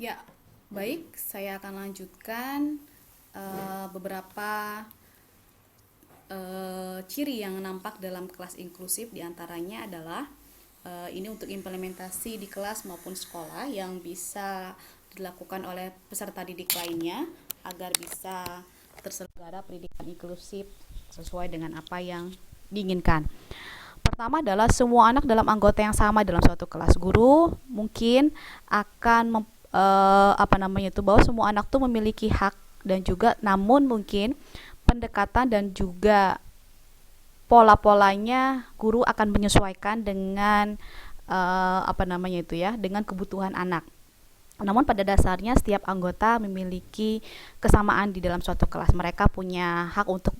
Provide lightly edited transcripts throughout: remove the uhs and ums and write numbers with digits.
Ya, baik, saya akan lanjutkan beberapa ciri yang nampak dalam kelas inklusif. Diantaranya adalah ini untuk implementasi di kelas maupun sekolah yang bisa dilakukan oleh peserta didik lainnya agar bisa terselenggara pendidikan inklusif sesuai dengan apa yang diinginkan. Pertama adalah semua anak dalam anggota yang sama dalam suatu kelas. Guru mungkin akan apa namanya itu, bahwa semua anak tuh memiliki hak dan juga, namun mungkin pendekatan dan juga pola-polanya guru akan menyesuaikan dengan apa namanya itu ya, dengan kebutuhan anak. Namun pada dasarnya setiap anggota memiliki kesamaan di dalam suatu kelas. Mereka punya hak untuk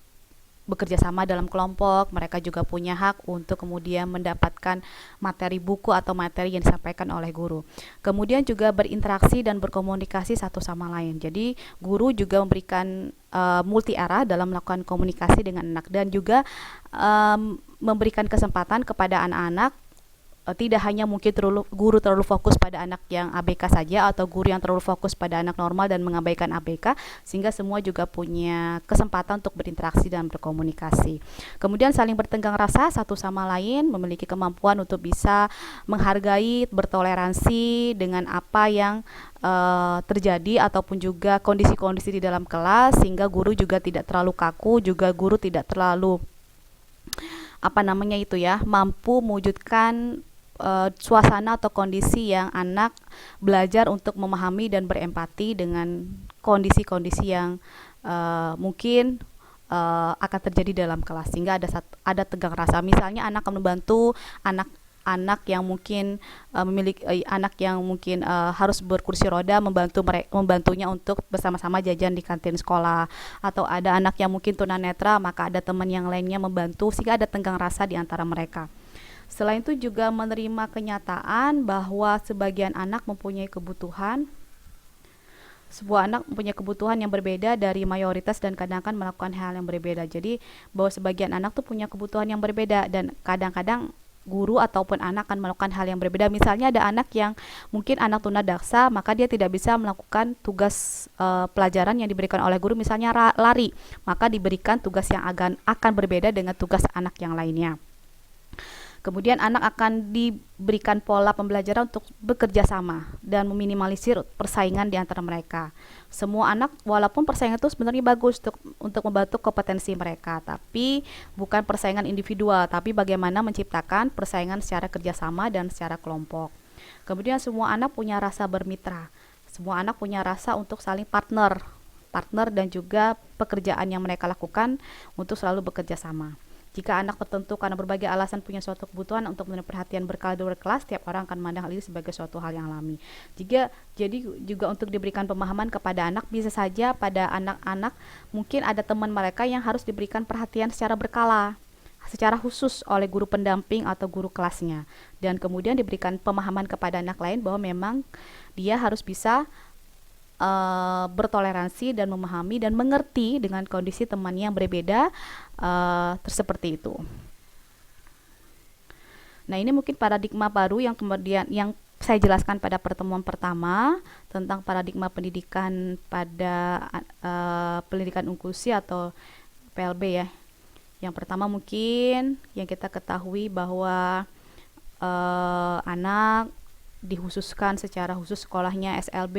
bekerja sama dalam kelompok, mereka juga punya hak untuk kemudian mendapatkan materi buku atau materi yang disampaikan oleh guru. Kemudian juga berinteraksi dan berkomunikasi satu sama lain. Jadi guru juga memberikan multi arah dalam melakukan komunikasi dengan anak, dan juga memberikan kesempatan kepada anak-anak, tidak hanya mungkin guru terlalu fokus pada anak yang ABK saja, atau guru yang terlalu fokus pada anak normal dan mengabaikan ABK, sehingga semua juga punya kesempatan untuk berinteraksi dan berkomunikasi. Kemudian saling bertenggang rasa satu sama lain, memiliki kemampuan untuk bisa menghargai, bertoleransi dengan apa yang terjadi ataupun juga kondisi-kondisi di dalam kelas, sehingga guru juga tidak terlalu kaku, juga guru tidak terlalu apa namanya itu ya, mampu mewujudkan suasana atau kondisi yang anak belajar untuk memahami dan berempati dengan kondisi-kondisi yang mungkin akan terjadi dalam kelas, sehingga ada tegang rasa. Misalnya anak akan membantu anak yang mungkin anak yang mungkin harus berkursi roda, membantunya untuk bersama-sama jajan di kantin sekolah, atau ada anak yang mungkin tunanetra, maka ada teman yang lainnya membantu, sehingga ada tenggang rasa di antara mereka. Selain itu juga menerima kenyataan bahwa sebagian anak mempunyai kebutuhan, sebuah anak mempunyai kebutuhan yang berbeda dari mayoritas dan kadang-kadang melakukan hal yang berbeda. Jadi bahwa sebagian anak tuh punya kebutuhan yang berbeda, dan kadang-kadang guru ataupun anak akan melakukan hal yang berbeda. Misalnya ada anak yang mungkin anak tunadaksa, maka dia tidak bisa melakukan tugas pelajaran yang diberikan oleh guru, misalnya lari, maka diberikan tugas yang akan berbeda dengan tugas anak yang lainnya. Kemudian anak akan diberikan pola pembelajaran untuk bekerja sama dan meminimalisir persaingan di antara mereka. Semua anak, walaupun persaingan itu sebenarnya bagus untuk membantu kompetensi mereka, tapi bukan persaingan individual, tapi bagaimana menciptakan persaingan secara kerjasama dan secara kelompok. Kemudian semua anak punya rasa bermitra. Semua anak punya rasa untuk saling partner dan juga pekerjaan yang mereka lakukan untuk selalu bekerja sama. Jika anak tertentu karena berbagai alasan punya suatu kebutuhan untuk menerima perhatian berkala di luar kelas, setiap orang akan memandang hal ini sebagai suatu hal yang alami. Jadi juga untuk diberikan pemahaman kepada anak, bisa saja pada anak-anak mungkin ada teman mereka yang harus diberikan perhatian secara berkala, secara khusus oleh guru pendamping atau guru kelasnya, dan kemudian diberikan pemahaman kepada anak lain bahwa memang dia harus bisa bertoleransi dan memahami dan mengerti dengan kondisi temannya yang berbeda seperti itu. Nah, ini mungkin paradigma baru yang kemudian yang saya jelaskan pada pertemuan pertama tentang paradigma pendidikan pada pendidikan inklusi atau PLB ya. Yang pertama mungkin yang kita ketahui bahwa anak dikhususkan secara khusus sekolahnya SLB,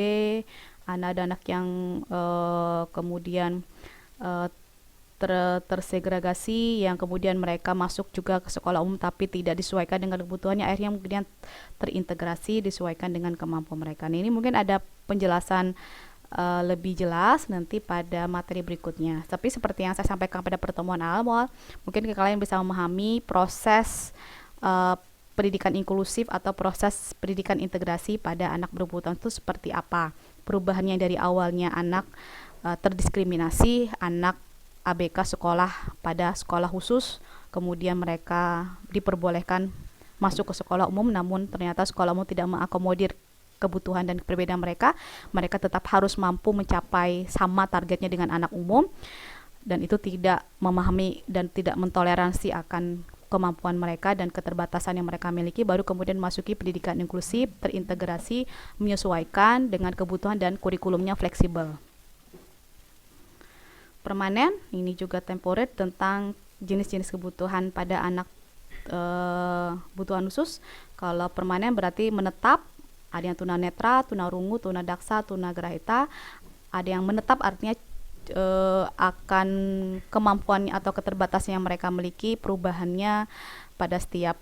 ada anak yang kemudian tersegregasi, yang kemudian mereka masuk juga ke sekolah umum tapi tidak disesuaikan dengan kebutuhannya, akhirnya kemudian terintegrasi disesuaikan dengan kemampuan mereka. Nah, ini mungkin ada penjelasan lebih jelas nanti pada materi berikutnya. Tapi seperti yang saya sampaikan pada pertemuan awal, mungkin kalian bisa memahami proses pendidikan inklusif atau proses pendidikan integrasi pada anak berkebutuhan itu seperti apa. Perubahannya dari awalnya anak terdiskriminasi, anak ABK sekolah pada sekolah khusus, kemudian mereka diperbolehkan masuk ke sekolah umum, namun ternyata sekolah umum tidak mengakomodir kebutuhan dan perbedaan mereka. Mereka tetap harus mampu mencapai sama targetnya dengan anak umum, dan itu tidak memahami dan tidak mentoleransi akan kemampuan mereka dan keterbatasan yang mereka miliki, baru kemudian masuki pendidikan inklusif, terintegrasi, menyesuaikan dengan kebutuhan dan kurikulumnya fleksibel. Permanen, ini juga temporer tentang jenis-jenis kebutuhan pada anak kebutuhan khusus. Kalau permanen berarti menetap, ada yang tunanetra, tunarungu, tunadaksa, tunagrahita. Ada yang menetap artinya akan kemampuannya atau keterbatasan yang mereka miliki, perubahannya pada setiap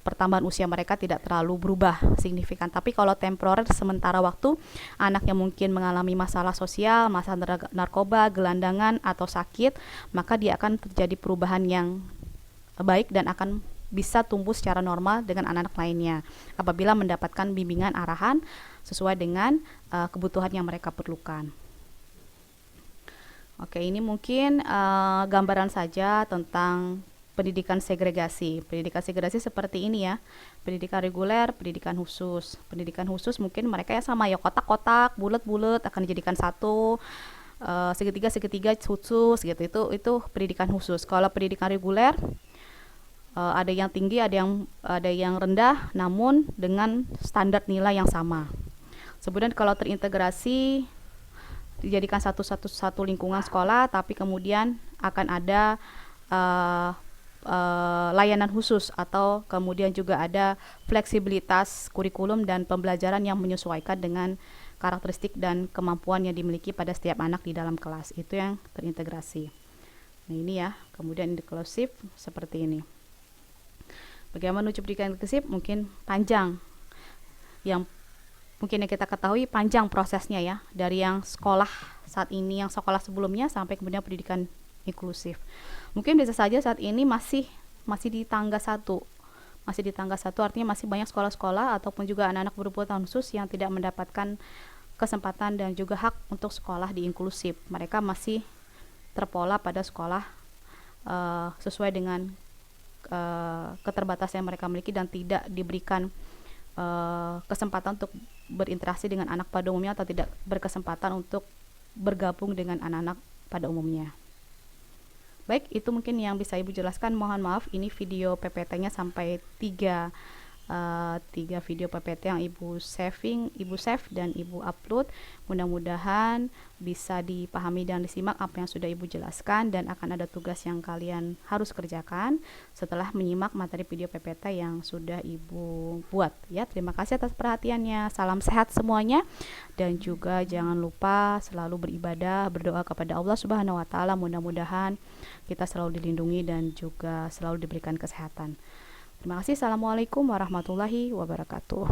pertambahan usia mereka tidak terlalu berubah signifikan. Tapi kalau temporer, sementara waktu, anaknya mungkin mengalami masalah sosial, masalah narkoba, gelandangan, atau sakit, maka dia akan terjadi perubahan yang baik dan akan bisa tumbuh secara normal dengan anak-anak lainnya apabila mendapatkan bimbingan arahan sesuai dengan kebutuhan yang mereka perlukan. Oke, ini mungkin gambaran saja tentang pendidikan segregasi. Pendidikan segregasi seperti ini ya. Pendidikan reguler, pendidikan khusus. Pendidikan khusus mungkin mereka ya sama ya, kotak-kotak, bulat-bulat akan dijadikan satu. Segitiga khusus gitu. Itu pendidikan khusus. Kalau pendidikan reguler ada yang tinggi, ada yang rendah, namun dengan standar nilai yang sama. Kemudian kalau terintegrasi dijadikan satu lingkungan sekolah, tapi kemudian akan ada layanan khusus atau kemudian juga ada fleksibilitas kurikulum dan pembelajaran yang menyesuaikan dengan karakteristik dan kemampuan yang dimiliki pada setiap anak di dalam kelas. Itu yang terintegrasi. Nah ini ya, kemudian inklusif seperti ini. Bagaimana menuju pendidikan inklusif? Mungkin panjang. Yang mungkin yang kita ketahui panjang prosesnya ya, dari yang sekolah saat ini, yang sekolah sebelumnya sampai kemudian pendidikan inklusif. Mungkin bisa saja saat ini masih di tangga 1. Masih di tangga 1 artinya masih banyak sekolah-sekolah ataupun juga anak-anak berkebutuhan khusus yang tidak mendapatkan kesempatan dan juga hak untuk sekolah di inklusif. Mereka masih terpola pada sekolah sesuai dengan keterbatasan yang mereka miliki dan tidak diberikan kesempatan untuk berinteraksi dengan anak pada umumnya atau tidak berkesempatan untuk bergabung dengan anak-anak pada umumnya. Baik, itu mungkin yang bisa Ibu jelaskan. Mohon maaf, ini video PPT-nya sampai 3 video PPT yang Ibu save dan Ibu upload. Mudah-mudahan bisa dipahami dan disimak apa yang sudah Ibu jelaskan, dan akan ada tugas yang kalian harus kerjakan setelah menyimak materi video PPT yang sudah Ibu buat ya. Terima kasih atas perhatiannya. Salam sehat semuanya, dan juga jangan lupa selalu beribadah, berdoa kepada Allah Subhanahu wa taala. Mudah-mudahan kita selalu dilindungi dan juga selalu diberikan kesehatan. Terima kasih. Assalamualaikum warahmatullahi wabarakatuh.